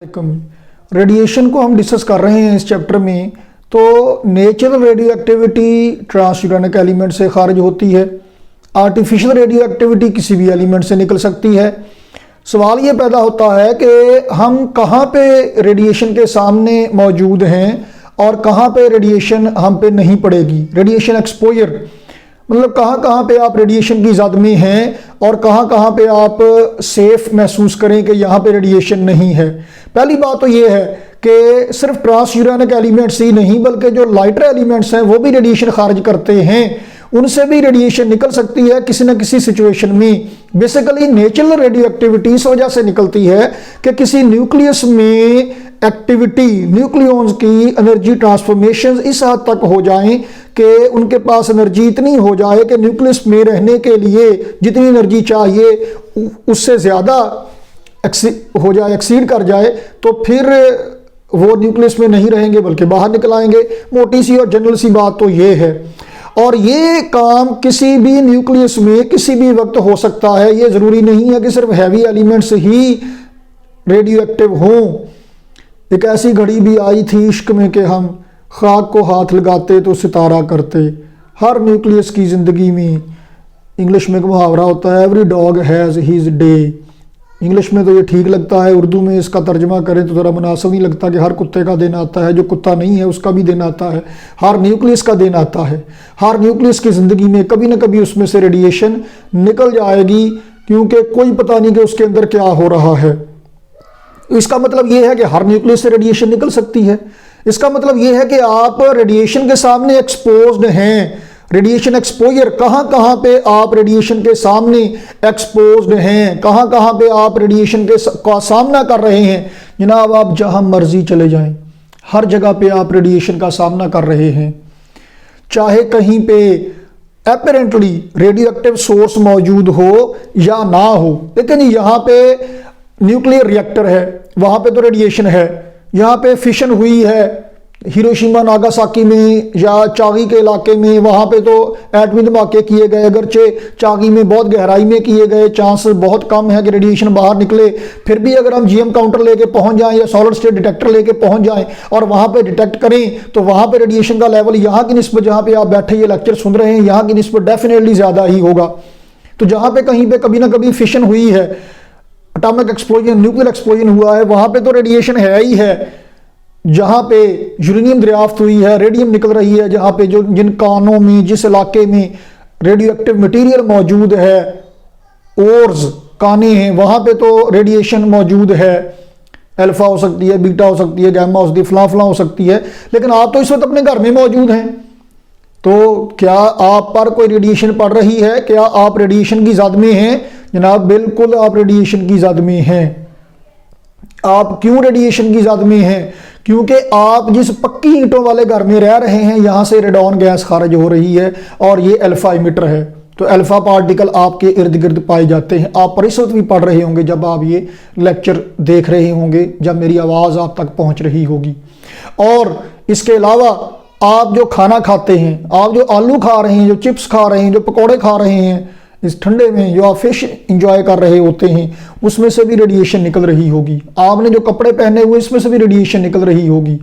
Radiation को हम discuss कर रहे हैं इस चैप्टर में। तो नेचुरल रेडियो एक्टिविटी ट्रांसयूरेनिक एलिमेंट से खारिज होती है, आर्टिफिशियल रेडियो एक्टिविटी किसी भी एलिमेंट से निकल सकती है। सवाल ये पैदा होता है कि हम कहाँ पे रेडिएशन के सामने मौजूद हैं और कहाँ पे रेडिएशन हम पे नहीं पड़ेगी। रेडिएशन एक्सपोजर मतलब कहाँ कहाँ पे आप रेडिएशन की ज़द में हैं और कहाँ कहाँ पे आप सेफ महसूस करें कि यहाँ पे रेडिएशन नहीं है। पहली बात तो ये है कि सिर्फ ट्रांसयूरेनिक एलिमेंट्स ही नहीं बल्कि जो लाइटर एलिमेंट्स हैं वो भी रेडिएशन खारिज करते हैं, उनसे भी रेडिएशन निकल सकती है किसी न किसी सिचुएशन में। बेसिकली नेचुरल रेडियो एक्टिविटी इस वजह से निकलती है कि किसी न्यूक्लियस में एक्टिविटी, न्यूक्लियॉन्स की एनर्जी ट्रांसफॉर्मेशन इस हद तक हो जाएं कि उनके पास एनर्जी इतनी हो जाए कि न्यूक्लियस में रहने के लिए जितनी एनर्जी चाहिए उससे ज़्यादा हो जाए, एक्सीड कर जाए, तो फिर वो न्यूक्लियस में नहीं रहेंगे बल्कि बाहर निकल आएंगे। मोटी सी और जनरल सी बात तो ये है। और ये काम किसी भी न्यूक्लियस में किसी भी वक्त हो सकता है। ये ज़रूरी नहीं है कि सिर्फ हैवी एलिमेंट्स ही रेडियो एक्टिव हों। एक ऐसी घड़ी भी आई थी इश्क में कि हम खाक को हाथ लगाते तो सितारा करते। हर न्यूक्लियस की ज़िंदगी में, इंग्लिश में एक मुहावरा होता है, every dog has his day. English में तो ये ठीक लगता है, उर्दू में इसका तर्जमा करें तो ज़रा मुनासिब नहीं लगता कि हर कुत्ते का दिन आता है, जो कुत्ता नहीं है उसका भी दिन आता है, हर न्यूक्लियस का दिन आता है। हर न्यूक्लियस की ज़िंदगी में कभी ना कभी उसमें से रेडिएशन निकल जाएगी, क्योंकि कोई पता नहीं कि उसके अंदर क्या हो रहा है। इसका मतलब ये है कि हर न्यूक्लियस से रेडिएशन निकल सकती है। इसका मतलब ये है कि आप रेडिएशन के सामने एक्सपोज्ड हैं। रेडिएशन एक्सपोजर, कहाँ कहाँ पे आप रेडिएशन के सामने एक्सपोज्ड हैं, कहाँ कहाँ पे आप रेडिएशन का सामना कर रहे हैं। जनाब आप जहाँ मर्जी चले जाएं, हर जगह पे आप रेडिएशन का सामना कर रहे हैं। चाहे कहीं पे एपरेंटली रेडियो एक्टिव सोर्स मौजूद हो या ना हो, लेकिन यहाँ पे न्यूक्लियर रिएक्टर है, वहाँ पे तो रेडिएशन है। यहाँ पे फिशन हुई है हिरोशिमा नागासाकी में या चागी के इलाके में, वहाँ पे तो एटमी धमाके किए गए, अगरचे चागी में बहुत गहराई में किए गए, चांस बहुत कम है कि रेडिएशन बाहर निकले। फिर भी अगर हम जीएम काउंटर लेके पहुँच जाएं या सॉलिड स्टेट डिटेक्टर लेके पहुँच जाएं और वहाँ पे डिटेक्ट करें तो वहाँ पे रेडिएशन का लेवल यहाँ की निस्बत, जहाँ पे आप बैठे ये लेक्चर सुन रहे हैं, यहाँ की निस्बत डेफिनेटली ज़्यादा ही होगा। तो जहाँ पे कहीं पे कभी ना कभी फिशन हुई है, एटॉमिक एक्सप्लोजन, न्यूक्लियर एक्सप्लोजन हुआ है, वहाँ पे तो रेडिएशन है ही है। जहाँ पे यूरेनियम दरियाफ्त हुई है, रेडियम निकल रही है, जहाँ पे जो जिन कानों में, जिस इलाके में रेडियो एक्टिव मटीरियल मौजूद है, ओर्स काने हैं, वहाँ पे तो रेडिएशन मौजूद है। अल्फा हो सकती है, बीटा हो सकती है, गैमा हो सकती है, फलां हो सकती है। लेकिन आप तो इस वक्त अपने घर में मौजूद हैं, तो क्या आप पर कोई रेडिएशन पड़ रही है? क्या आप रेडिएशन की ज़द में हैं? जनाब बिल्कुल आप रेडिएशन की ज़द में हैं। आप क्यों रेडिएशन की ज़द में हैं? क्योंकि आप जिस पक्की ईंटों वाले घर में रह रहे हैं, यहाँ से रेडॉन गैस खारिज हो रही है और ये अल्फा इमिटर है। तो अल्फा पार्टिकल आपके इर्द गिर्द पाए जाते हैं। आप पर इस वक्त भी पढ़ रहे होंगे जब आप ये लेक्चर देख रहे होंगे, जब मेरी आवाज़ आप तक पहुँच रही होगी। और इसके अलावा आप जो खाना खाते हैं, आप जो आलू खा रहे हैं, जो चिप्स खा रहे हैं, जो पकौड़े खा रहे हैं, इस ठंडे में जो आप फिश इंजॉय कर रहे होते हैं, उसमें से भी रेडिएशन निकल रही होगी। आपने जो कपड़े पहने हुए इसमें से भी रेडिएशन निकल रही होगी।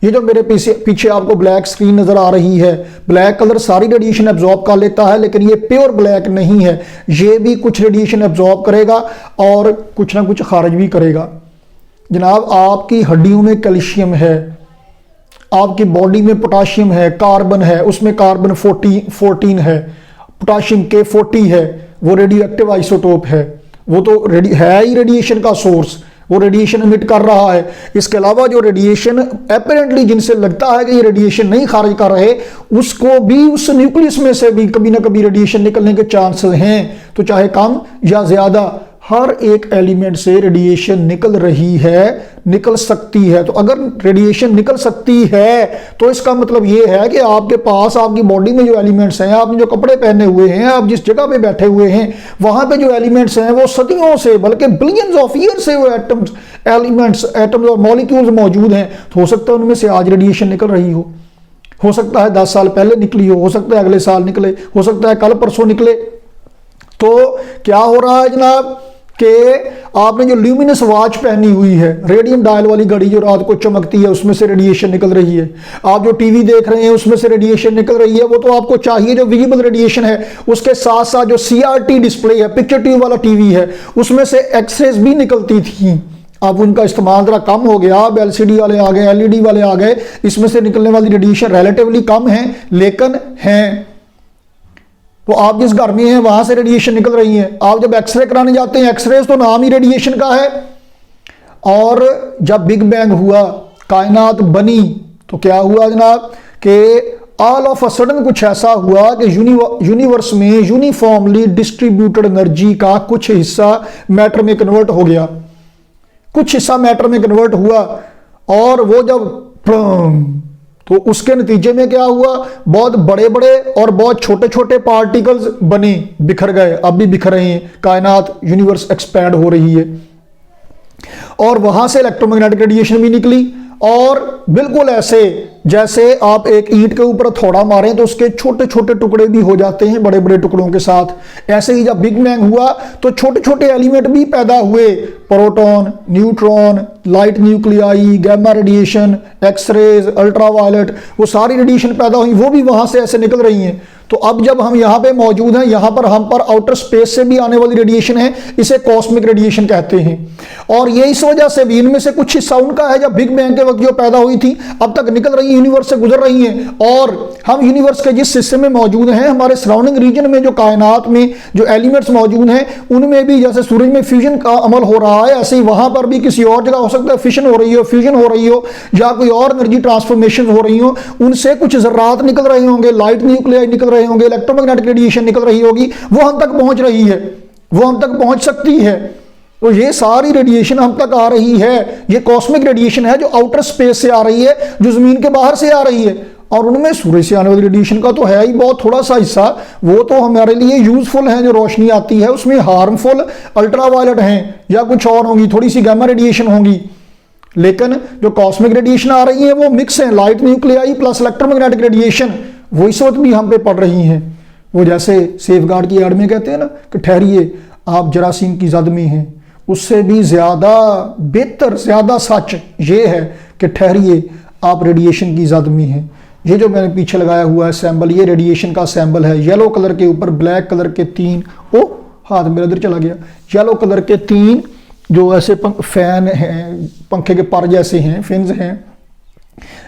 ये जो मेरे पीछे आपको ब्लैक स्क्रीन नज़र आ रही है, ब्लैक कलर सारी रेडिएशन एब्जॉर्ब कर लेता है, लेकिन ये प्योर ब्लैक नहीं है। ये भी कुछ रेडिएशन एब्जॉर्ब करेगा और कुछ ना कुछ खारिज भी करेगा। जनाब आपकी हड्डियों में कैल्शियम है, आपकी बॉडी में पोटाशियम है, कार्बन है, उसमें कार्बन 14 है, पोटाशियम K40 है, वो रेडियो एक्टिव आइसोटोप है, वो तो है ही रेडिएशन का सोर्स, वो रेडिएशन एमिट कर रहा है। इसके अलावा जो रेडिएशन एपरेंटली जिनसे लगता है कि ये रेडिएशन नहीं खारिज कर रहे, उसको भी उस न्यूक्लियस में से भी कभी ना कभी रेडिएशन निकलने के चांसेस हैं। तो चाहे कम या ज़्यादा, हर एक एलिमेंट से रेडिएशन निकल रही है, निकल सकती है। तो अगर रेडिएशन निकल सकती है तो इसका मतलब ये है कि आपके पास, आपकी बॉडी में जो एलिमेंट्स हैं, आपने जो कपड़े पहने हुए हैं, आप जिस जगह पे बैठे हुए हैं, वहाँ पे जो एलिमेंट्स हैं वो सदियों से, बल्कि बिलियंस ऑफ ईयर से वो एटम्स और मॉलिक्यूल्स मौजूद हैं। तो हो सकता है उनमें से आज रेडिएशन निकल रही हो सकता है 10 साल पहले निकली हो सकता है अगले साल निकले, हो सकता है कल परसों निकले। तो क्या हो रहा है जनाब कि आपने जो ल्यूमिनस वॉच पहनी हुई है, रेडियम डायल वाली घड़ी जो रात को चमकती है, उसमें से रेडिएशन निकल रही है। आप जो टीवी देख रहे हैं उसमें से रेडिएशन निकल रही है। वो तो आपको चाहिए जो विजिबल रेडिएशन है। उसके साथ साथ जो CRT डिस्प्ले है, पिक्चर ट्यूब वाला टीवी है, उसमें से एक्सरेज भी निकलती थी। अब उनका इस्तेमाल जरा कम हो गया, अब LCD वाले आ गए, LED वाले आ गए, इसमें से निकलने वाली रेडिएशन रिलेटिवली कम है, लेकिन हैं। तो आप जिस घर में हैं वहां से रेडिएशन निकल रही है। आप जब एक्सरे कराने जाते हैं, एक्सरे तो नाम ही रेडिएशन का है। और जब बिग बैंग हुआ, कायनात बनी, तो क्या हुआ जनाब कि ऑल ऑफ अ सडन कुछ ऐसा हुआ कि यूनिवर्स में यूनिफॉर्मली डिस्ट्रीब्यूटेड एनर्जी का कुछ हिस्सा मैटर में कन्वर्ट हो गया, कुछ हिस्सा मैटर में कन्वर्ट हुआ। और वो जब तो उसके नतीजे में क्या हुआ, बहुत बड़े बड़े और बहुत छोटे छोटे पार्टिकल्स बने, बिखर गए, अब भी बिखर रहे हैं। कायनात यूनिवर्स एक्सपैंड हो रही है और वहां से इलेक्ट्रोमैग्नेटिक रेडिएशन भी निकली। और बिल्कुल ऐसे जैसे आप एक ईंट के ऊपर थोड़ा मारें तो उसके छोटे छोटे टुकड़े भी हो जाते हैं बड़े बड़े टुकड़ों के साथ। ऐसे ही जब बिग बैंग हुआ तो छोटे छोटे एलिमेंट भी पैदा हुए, proton, neutron, light nuclei, gamma radiation, xrays, ultraviolet, वो सारी रेडिएशन पैदा हुई, वो भी वहां से ऐसे निकल रही हैं। तो अब जब हम यहाँ पे मौजूद हैं, यहाँ पर हम पर आउटर स्पेस से भी आने वाली रेडिएशन है, इसे कॉस्मिक रेडिएशन कहते हैं। और ये इस वजह से भी इनमें से कुछ हिस्सा उनका है जब बिग बैंग के वक्त जो पैदा हुई थी, अब तक निकल रही यूनिवर्स से गुजर रही हैं। और हम यूनिवर्स के जिस हिस्से में मौजूद हैं, हमारे सराउंडिंग रीजन में जो कायनात में जो एलिमेंट्स मौजूद हैं, उनमें भी जैसे सूरज में फ्यूजन का अमल हो रहा है, ऐसे ही वहां पर भी किसी और जगह हो सकता है फिशन हो रही हो, फ्यूजन हो रही हो, या कोई और एनर्जी ट्रांसफॉर्मेशन हो रही हो, उनसे कुछ जर्रात निकल रहे होंगे, लाइट न्यूक्लियाई निकल रहे होंगे, इलेक्ट्रोमैग्नेटिक रेडिएशन निकल रही होगी, वो हम तक पहुंच रही है, वो हम तक पहुंच सकती है। तो ये सारी रेडिएशन हम तक आ रही है, ये कॉस्मिक रेडिएशन है जो आउटर स्पेस से आ रही है, जो जमीन के बाहर से आ रही है। और उनमें सूरज से आने वाली रेडिएशन का तो है ही बहुत थोड़ा सा हिस्सा, वो तो हमारे लिए यूजफुल है, जो रोशनी आती है उसमें हार्मफुल अल्ट्रावायलेट हैं या कुछ और होंगी, थोड़ी सी गैमा रेडिएशन होंगी। लेकिन जो कॉस्मिक रेडिएशन आ रही है वो मिक्स है, light nuclei plus electromagnetic radiation, वो इस वक्त भी हम पे पड़ रही हैं। वो जैसे सेफगार्ड की एड में कहते हैं ना कि ठहरिए आप जरासीम की जद में हैं, उससे भी ज्यादा बेहतर, ज्यादा सच ये है कि ठहरिए आप रेडिएशन की जद में हैं। ये जो मैंने पीछे लगाया हुआ है सैंबल, ये रेडिएशन का सैंबल है। येलो कलर के ऊपर ब्लैक कलर के 3, ओ हाथ मेरा इधर चला गया, येलो कलर के 3 जो ऐसे फैन हैं, पंखे के पर जैसे हैं, फिन्स हैं,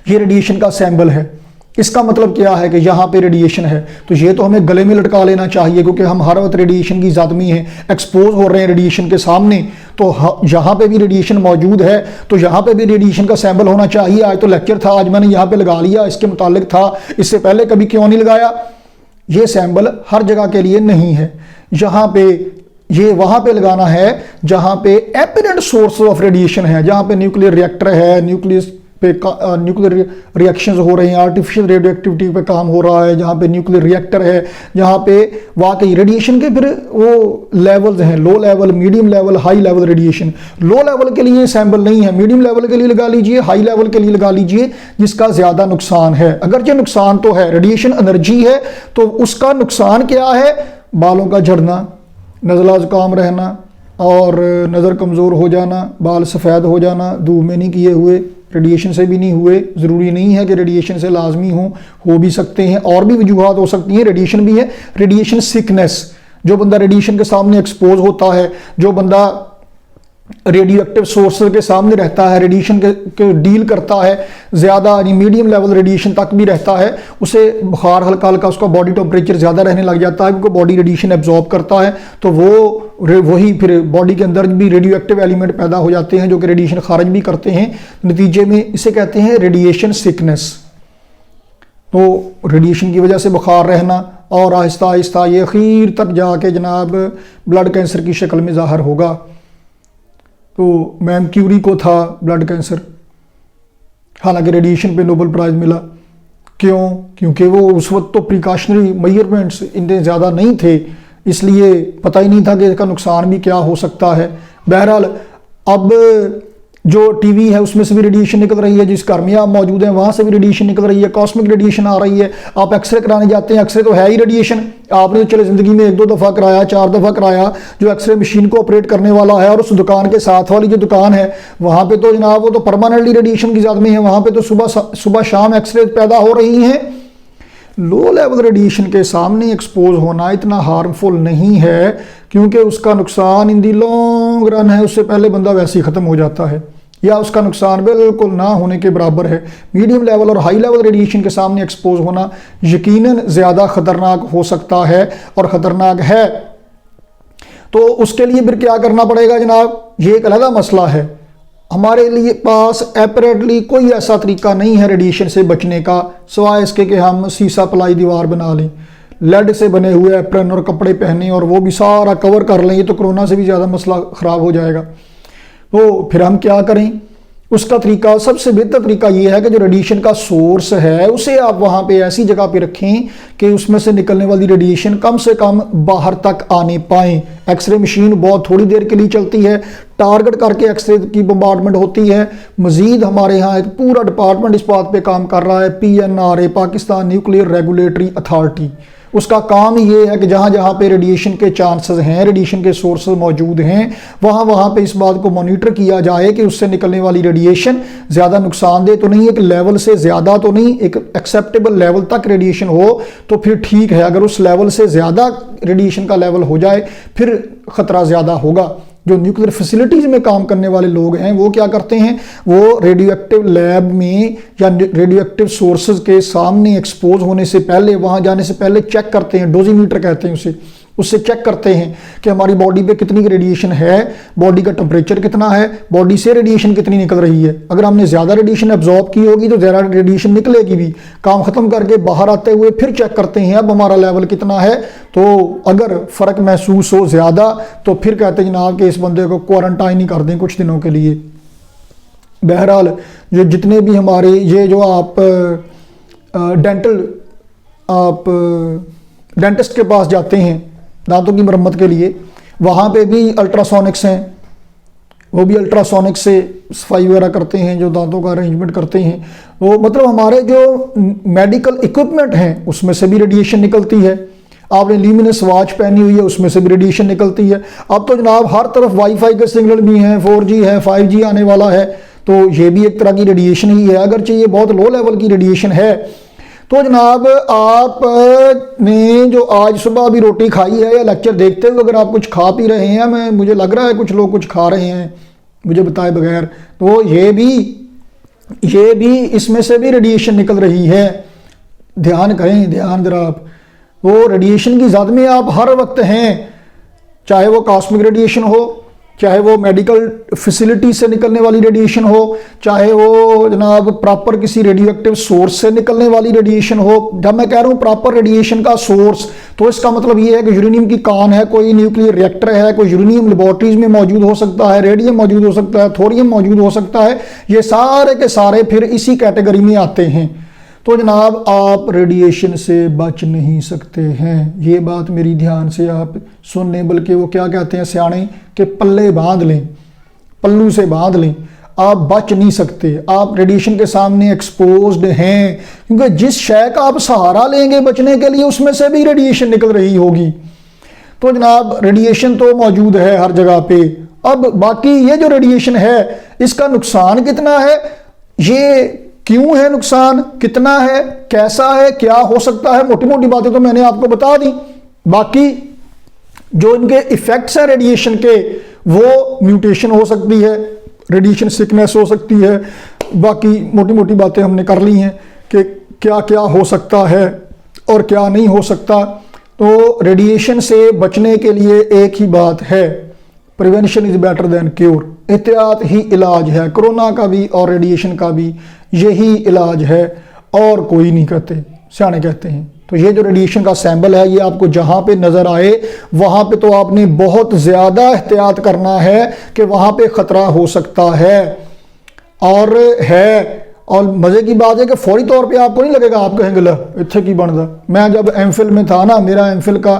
ये रेडिएशन का सैंबल है। इसका मतलब क्या है कि यहाँ पे रेडिएशन है, तो ये तो हमें गले में लटका लेना चाहिए, क्योंकि हम हर वक्त रेडिएशन की ज़ादमी हैं, एक्सपोज हो रहे हैं रेडिएशन के सामने। तो यहाँ पे भी रेडिएशन मौजूद है, तो यहाँ पे भी रेडिएशन का सैंबल होना चाहिए। आज तो लेक्चर था, आज मैंने यहाँ पे लगा लिया, इसके मुतालिक था, इससे पहले कभी क्यों नहीं लगाया। ये सैंबल हर जगह के लिए नहीं है, यहाँ पे ये वहाँ पे लगाना है जहाँ पे एपिडेंट सोर्स ऑफ रेडिएशन है, जहाँ पे न्यूक्लियर रिएक्टर है, न्यूक्लियस पे न्यूक्लियर रिएक्शंस हो रहे हैं, आर्टिफिशियल रेडियो एक्टिविटी पे काम हो रहा है, जहाँ पे न्यूक्लियर रिएक्टर है, जहाँ पे वाकई रेडिएशन के फिर वो लेवल्स हैं, low level, medium level, high level radiation. Low level के लिए सैंपल नहीं है, मीडियम लेवल के लिए लगा लीजिए, हाई लेवल के लिए लगा लीजिए, जिसका ज़्यादा नुकसान है। अगर जो नुकसान तो है, रेडिएशन एनर्जी है, तो उसका नुकसान क्या है? बालों का झड़ना, नज़ला ज़ुकाम रहना और नज़र कमज़ोर हो जाना, बाल सफ़ेद हो जाना, धूप में नहीं किए हुए, रेडिएशन से भी नहीं हुए। ज़रूरी नहीं है कि रेडिएशन से लाजमी हो भी सकते हैं, और भी वजूहात हो सकती हैं। रेडिएशन भी है, रेडिएशन सिकनेस, जो बंदा रेडिएशन के सामने एक्सपोज होता है, जो बंदा रेडियो एक्टिव सोर्स के सामने रहता है, रेडिएशन के डील करता है, ज़्यादा मीडियम लेवल रेडिएशन तक भी रहता है, उसे बुखार हल्का हल्का, उसका बॉडी टेम्परेचर ज़्यादा रहने लग जाता है, क्योंकि बॉडी रेडिएशन एब्जॉर्ब करता है, तो वही फिर बॉडी के अंदर भी रेडियो एक्टिव एलिमेंट पैदा हो जाते हैं जो कि रेडिएशन खारिज भी करते हैं। नतीजे में इसे कहते हैं रेडिएशन सिकनेस। तो रेडिएशन की वजह से बुखार रहना और आहिस्ता आहिस्ता ये आखिर तक जाके जनाब ब्लड कैंसर की शक्ल में ज़ाहिर होगा। तो मैम क्यूरी को था ब्लड कैंसर, हालांकि रेडिएशन पे नोबेल प्राइज़ मिला। क्यों? क्योंकि वो उस वक्त तो प्रिकॉशनरी मेजरमेंट्स इतने ज़्यादा नहीं थे, इसलिए पता ही नहीं था कि इसका नुकसान भी क्या हो सकता है। बहरहाल अब जो टीवी है उसमें से भी रेडिएशन निकल रही है, जिस घर में आप मौजूद हैं वहां से भी रेडिएशन निकल रही है, कॉस्मिक रेडिएशन आ रही है। आप एक्सरे कराने जाते हैं, एक्सरे तो है ही रेडिएशन, आपने तो चले ज़िंदगी में 1-2 दफ़ा कराया, 4 दफ़ा कराया, जो एक्सरे मशीन को ऑपरेट करने वाला है और उस दुकान के साथ वाली जो दुकान है वहाँ पे तो जनाब वो तो परमानेंटली रेडिएशन की ज़द में है, वहाँ पे तो सुबह शाम एक्सरे पैदा हो रही हैं। लो लेवल रेडिएशन के सामने एक्सपोज होना इतना हार्मफुल नहीं है, क्योंकि उसका नुकसान इन दी लॉन्ग रन है, उससे पहले बंदा वैसे ही ख़त्म हो जाता है, या उसका नुकसान बिल्कुल ना होने के बराबर है। मीडियम लेवल और हाई लेवल रेडिएशन के सामने एक्सपोज होना यकीनन ज़्यादा ख़तरनाक हो सकता है और ख़तरनाक है। तो उसके लिए फिर क्या करना पड़ेगा जनाब, ये एक अलग मसला है। हमारे लिए पास एपरेटली कोई ऐसा तरीका नहीं है रेडिएशन से बचने का, सिवाय इसके कि हम सीसा पलाई दीवार बना लें, लेड से बने हुए एप्रन और कपड़े पहने और वो भी सारा कवर कर लें। ये तो कोरोना से भी ज़्यादा मसला ख़राब हो जाएगा। तो फिर हम क्या करें, उसका तरीका, सबसे बेहतर तरीका ये है कि जो रेडिएशन का सोर्स है उसे आप वहाँ पे ऐसी जगह पे रखें कि उसमें से निकलने वाली रेडिएशन कम से कम बाहर तक आने पाए। एक्सरे मशीन बहुत थोड़ी देर के लिए चलती है, टारगेट करके एक्सरे की बम्बार्डमेंट होती है। मजीद हमारे यहाँ एक पूरा डिपार्टमेंट इस बात पे काम कर रहा है, PNRA, Pakistan nuclear regulatory authority. उसका काम ये है कि जहाँ जहाँ पे रेडिएशन के चांसेस हैं, रेडिएशन के सोर्सेज मौजूद हैं, वहाँ पे इस बात को मॉनिटर किया जाए कि उससे निकलने वाली रेडिएशन ज़्यादा नुकसानदेह तो नहीं, एक लेवल से ज़्यादा तो नहीं, एक एक्सेप्टेबल लेवल तक रेडिएशन हो तो फिर ठीक है। अगर उस लेवल से ज़्यादा रेडिएशन का लेवल हो जाए फिर ख़तरा ज़्यादा होगा। जो न्यूक्लियर फैसिलिटीज़ में काम करने वाले लोग हैं वो क्या करते हैं, वो रेडियो एक्टिव लैब में या रेडियो एक्टिव सोर्सेज के सामने एक्सपोज होने से पहले, वहाँ जाने से पहले चेक करते हैं, डोजीमीटर कहते हैं उससे चेक करते हैं कि हमारी बॉडी पे कितनी रेडिएशन है, बॉडी का टेम्परेचर कितना है, बॉडी से रेडिएशन कितनी निकल रही है। अगर हमने ज़्यादा रेडिएशन एब्जॉर्ब की होगी तो ज़्यादा रेडिएशन निकलेगी भी। काम ख़त्म करके बाहर आते हुए फिर चेक करते हैं अब हमारा लेवल कितना है। तो अगर फ़र्क महसूस हो ज़्यादा तो फिर कहते हैं जनाब कि इस बंदे को क्वारंटाइन ही कर दें कुछ दिनों के लिए। बहरहाल जो जितने भी हमारे ये जो आप डेंटिस्ट के पास जाते हैं दांतों की मरम्मत के लिए, वहाँ पे भी अल्ट्रासोनिक्स हैं, वो भी अल्ट्रासोनिक से सफाई वगैरह करते हैं, जो दांतों का अरेंजमेंट करते हैं। वो मतलब हमारे जो मेडिकल इक्विपमेंट हैं उसमें से भी रेडिएशन निकलती है। आपने ल्यूमिनस वॉच पहनी हुई है उसमें से भी रेडिएशन निकलती है। अब तो जनाब हर तरफ वाईफाई के सिग्नल भी हैं, 4G है, 5G आने वाला है, तो ये भी एक तरह की रेडिएशन ही है, अगरचे ये बहुत लो लेवल की रेडिएशन है। तो जनाब आपने जो आज सुबह अभी रोटी खाई है या लेक्चर देखते हुए अगर आप कुछ खा पी रहे हैं, मुझे लग रहा है कुछ लोग कुछ खा रहे हैं मुझे बताए बगैर, तो ये भी इसमें से भी रेडिएशन निकल रही है। ध्यान करें, ध्यान जरा आप, वो रेडिएशन की ज़द में आप हर वक्त हैं, चाहे वो कॉस्मिक रेडिएशन हो, चाहे वो मेडिकल फैसिलिटी से निकलने वाली रेडिएशन हो, चाहे वो जनाब प्रॉपर किसी रेडियो एक्टिव सोर्स से निकलने वाली रेडिएशन हो। जब मैं कह रहा हूँ प्रॉपर रेडिएशन का सोर्स, तो इसका मतलब ये है कि यूरेनियम की कान है, कोई न्यूक्लियर रिएक्टर है, कोई यूरेनियम लेबोरेटरीज में मौजूद हो सकता है, रेडियम मौजूद हो सकता है, थोरियम मौजूद हो सकता है, ये सारे के सारे फिर इसी कैटेगरी में आते हैं। तो जनाब आप रेडिएशन से बच नहीं सकते हैं, ये बात मेरी ध्यान से आप सुन लें। बल्कि वो क्या कहते हैं सियाने कि पल्ले बांध लें, पल्लू से बांध लें, आप बच नहीं सकते, आप रेडिएशन के सामने एक्सपोज्ड हैं। क्योंकि जिस शय का आप सहारा लेंगे बचने के लिए उसमें से भी रेडिएशन निकल रही होगी। तो जनाब रेडिएशन तो मौजूद है हर जगह पे। अब बाकी ये जो रेडिएशन है इसका नुकसान कितना है, ये क्यों है न्नुकसान, कितना है, कैसा है, क्या हो सकता है, मोटी मोटी बातें तो मैंने आपको बता दी। बाकी जो इनके इफेक्ट्स हैं रेडिएशन के, वो म्यूटेशन हो सकती है, रेडिएशन सिकनेस हो सकती है, बाकी मोटी मोटी बातें हमने कर ली हैं कि क्या क्या हो सकता है और क्या नहीं हो सकता। तो रेडिएशन से बचने के लिए एक ही बात है, prevention is better than cure. एहतियात ही इलाज है, कोरोना का भी और रेडिएशन का भी यही इलाज है और कोई नहीं कहते, सियाने कहते हैं। तो ये जो रेडिएशन का सैंपल है ये आपको जहाँ पे नज़र आए वहाँ पे तो आपने बहुत ज़्यादा एहतियात करना है कि वहाँ पे ख़तरा हो सकता है। और मज़े की बात है कि फौरी तौर पे आपको नहीं लगेगा, आप कहेंगे ला इत्थे की बनता। मैं जब एमफिल में था ना, मेरा एमफिल का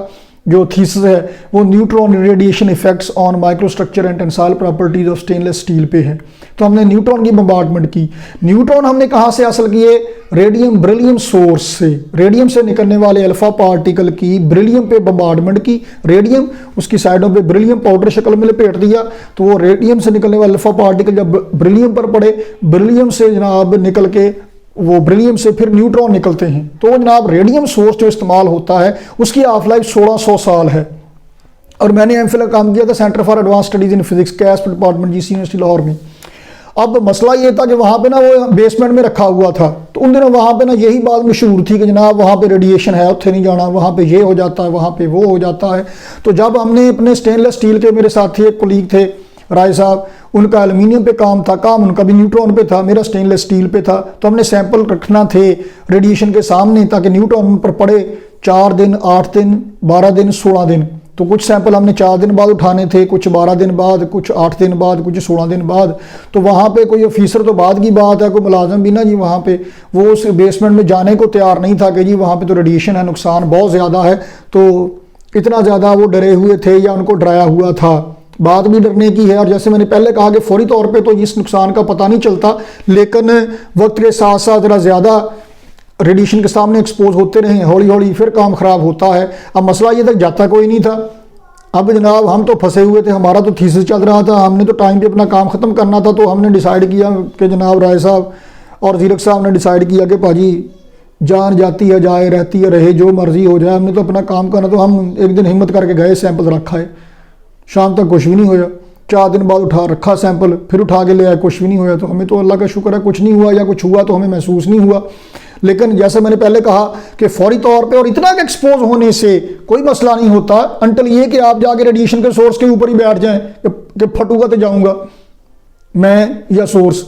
जो थीसिस है वो neutron radiation effects on microstructure and tensile properties of stainless steel पे है। तो हमने न्यूट्रॉन की बम्बार्डमेंट की। न्यूट्रॉन हमने कहाँ से हासिल किए? रेडियम ब्रिलियम सोर्स से, रेडियम से निकलने वाले अल्फा पार्टिकल की ब्रिलियम पे बम्बार्डमेंट की। रेडियम उसकी साइडों पे ब्रिलियम पाउडर शक्ल में लपेट दिया, तो वो रेडियम से निकलने वाले अल्फा पार्टिकल जब ब्रिलियम पर पड़े, ब्रिलियम से जनाब निकल के वो ब्रिलियम से फिर न्यूट्रॉन निकलते हैं। तो जनाब रेडियम सोर्स जो इस्तेमाल होता है उसकी हाफ लाइफ 1600 साल है। और मैंने एमफिल का काम किया था centre for advance studies in physics CASP department GC university Lahore में। अब मसला ये था कि वहाँ पे ना वो बेसमेंट में रखा हुआ था, तो उन दिनों वहाँ पे ना यही बात मशहूर थी कि जनाब वहाँ पे रेडिएशन है, उत्थे नहीं जाना, वहाँ पे ये हो जाता है, वहाँ पे वो हो जाता है। तो जब हमने अपने स्टेनलेस स्टील के, मेरे साथी एक कोलीग थे राय साहब, उनका एल्युमिनियम पे काम था, काम उनका भी न्यूट्रॉन पे था, मेरा स्टेनलेस स्टील पे था। तो हमने सैंपल रखना थे रेडिएशन के सामने ताकि न्यूट्रॉन पर पड़े 4 दिन, 8 दिन, 12 दिन, 16 दिन। तो कुछ सैंपल हमने 4 दिन बाद उठाने थे, कुछ 12 दिन बाद, कुछ 8 दिन बाद, कुछ 16 दिन बाद। तो वहाँ पे कोई ऑफिसर तो बाद की बात है, कोई मुलाजम भी ना जी वहाँ पे वो उस बेसमेंट में जाने को तैयार नहीं था कि जी वहाँ पे तो रेडिएशन है, नुकसान बहुत ज़्यादा है। तो इतना ज़्यादा वो डरे हुए थे या उनको डराया हुआ था। बात भी डरने की है, और जैसे मैंने पहले कहा कि फौरी तौर पे तो इस नुकसान का पता नहीं चलता, लेकिन वक्त के साथ साथ ज़रा ज़्यादा रेडिएशन के सामने एक्सपोज होते रहे, हौली हौली फिर काम ख़राब होता है। अब मसला ये तक जाता कोई नहीं था। अब जनाब हम तो फंसे हुए थे, हमारा तो थीसिस चल रहा था, हमने तो टाइम पे अपना काम ख़त्म करना था। तो हमने डिसाइड किया कि जनाब राय साहब और जीरक साहब ने डिसाइड किया कि भाजी जान जाती है जाए, रहती है रहे, जो मर्जी हो जाए, हमने तो अपना काम करना। तो हम एक दिन हिम्मत करके गए, सैंपल रखा है, शाम तक कुछ भी नहीं होया। 4 दिन बाद उठा रखा सैंपल, फिर उठा के ले आए, कुछ भी नहीं होया। तो हमें तो अल्लाह का शुक्र है कुछ नहीं हुआ, या कुछ हुआ तो हमें महसूस नहीं हुआ। लेकिन जैसे मैंने पहले कहा कि फौरी तौर पे और इतना एक्सपोज होने से कोई मसला नहीं होता, अंटल ये कि आप जाके रेडिएशन के सोर्स के ऊपर ही बैठ जाएं कि फटूगा तो जाऊंगा मैं या सोर्स,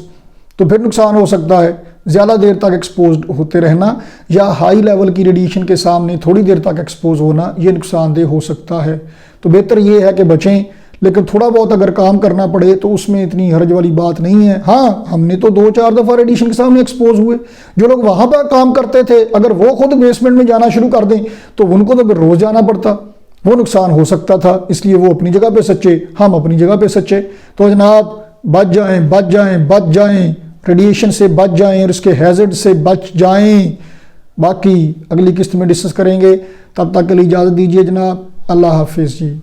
तो फिर नुकसान हो सकता है। ज़्यादा देर तक एक्सपोज होते रहना या हाई लेवल की रेडिएशन के सामने थोड़ी देर तक एक्सपोज होना, ये नुकसानदेह हो सकता है। तो बेहतर ये है कि बचें, लेकिन थोड़ा बहुत अगर काम करना पड़े तो उसमें इतनी हर्ज वाली बात नहीं है। हाँ, हमने तो 2-4 दफ़ा रेडिएशन के सामने एक्सपोज हुए। जो लोग वहाँ पर काम करते थे, अगर वो खुद बेसमेंट में जाना शुरू कर दें तो उनको तो फिर रोज़ जाना पड़ता, वो नुकसान हो सकता था। इसलिए वो अपनी जगह पे सच्चे, हम अपनी जगह पे सच्चे। तो जनाब बच जाएं, बच जाएं, बच जाएं, रेडिएशन से बच जाएं और इसके हैज़र्ड से बच जाएं। बाकी अगली किस्त में डिस्कस करेंगे, तब तक के लिए इजाज़त दीजिए जनाब। अल्लाह हाफिज़ जी।